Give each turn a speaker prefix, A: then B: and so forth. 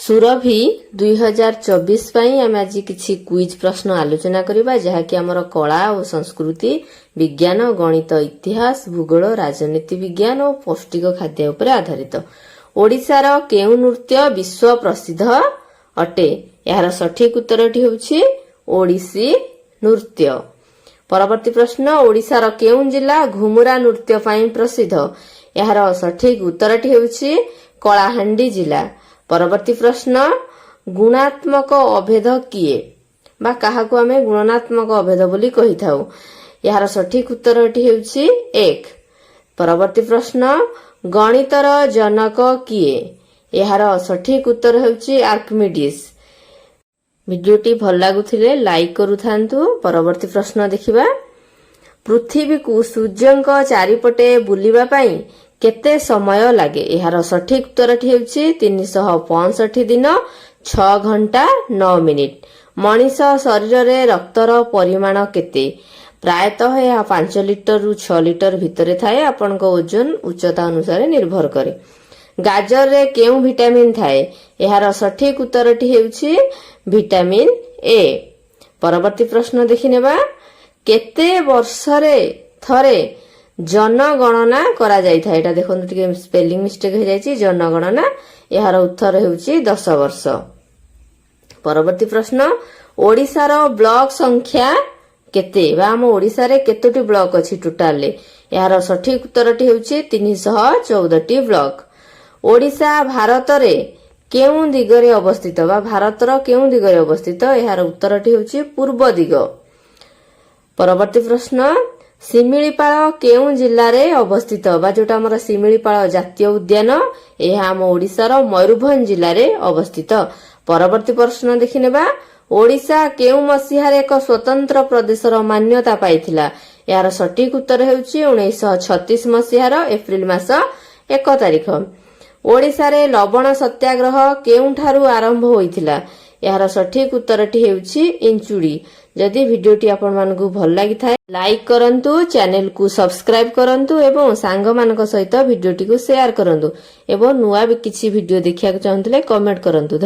A: सुरभि 2024 ପାଇଁ ଆମେ ଆଜି କିଛି क्विज प्रश्न आलोचना करिबा जहाँकि हमर कला और संस्कृति विज्ञान गणित इतिहास भूगोल राजनीति विज्ञान और पौष्टिक खाद्य उपर आधारित। ओडिशार केउ नृत्य विश्व प्रसिद्ध अटे? यार सठिक उत्तरटी होउछि ओडिसी नृत्य। परवर्ती प्रश्न, ओडिशार केउ जिला घुमुरा नृत्य ପାଇଁ प्रसिद्ध? यार सठिक उत्तरटी होउछि कलाहांडी जिला। परवर्ती प्रश्न, गुणात्मक अभेद किए बा काहाकु आमे गुणात्मक अभेद बोली कहि थाउ? यार सठिक उत्तरटी हेउछि 1। परवर्ती प्रश्न, गणितर जनक किए? यार सठिक उत्तर हेउछि आर्किमिडीज। भिडियोटी भल लागुथिले लाइक करूथांतु। परवर्ती प्रश्न देखिबा, पृथ्वी को सूर्यंक चारिपटे बुलिबा पई केते समय लागे? यार सठिक उत्तरटी हेउछि 365 दिन 6 घंटा 9 मिनिट। मनीष शरीर रे रक्तर परिमाण केते? प्रायतः यह 5 लिटर रु 6 लिटर भितरे थाए। आपनक ओजन उच्चता अनुसार निर्भर करे। गाजर रे केउ विटामिन थाए? यार सठिक उत्तरटी हेउछि विटामिन ए। परवर्ती प्रश्न देखिनेबा, केते वर्ष रे थरे जनगणना करा जाय था? एटा देखो टिके स्पेलिंग मिस्टेक हो जायछि। जनगणना यार उत्तर हेउछि 10 वर्ष। परवर्ती प्रश्न, ओडिशार ब्लॉक संख्या केते बा हम ओडिसा रे केतोटी ब्लॉक अछि टोटल ले? यार सठिक उत्तरटी हेउछि 314टी ब्लॉक। ओडिशा भारत रे केउ दिगरे अवस्थित बा भारतर केउ दिगरे अवस्थित? यार उत्तरटी हेउछि पूर्व दिग। परवर्ती प्रश्न, सिमिलीपाल केउ जिल्ला रे अवस्थित बा जोटा हमर सिमिलीपाल जातीय उद्यान? यह हम ओडिशार मयूरभंज जिल्ला रे अवस्थित। परवर्ती प्रश्न देखिनेबा, ओडिशा केउ मसिहार एक स्वतंत्र प्रदेशर मान्यता पाइथिला? यार सठिक उत्तर हेउछि 1936 मसिहार एप्रिल मास 1 तारिख। ओडिशा रे लवण सत्याग्रह केउठारु आरंभ होइथिला? यार सठिक उत्तरटी हेउछि इंचुडी। जदि भिडियोटी आपण मानकु भल लागि थाए लाइक करंतु, चैनल को सब्सक्राइब करंतु एवं सांग मानक सहित भिडियोटी को शेयर करंतु एवं नुआ भी किछि भिडियो देखिया चाहंतले कमेंट करंतु।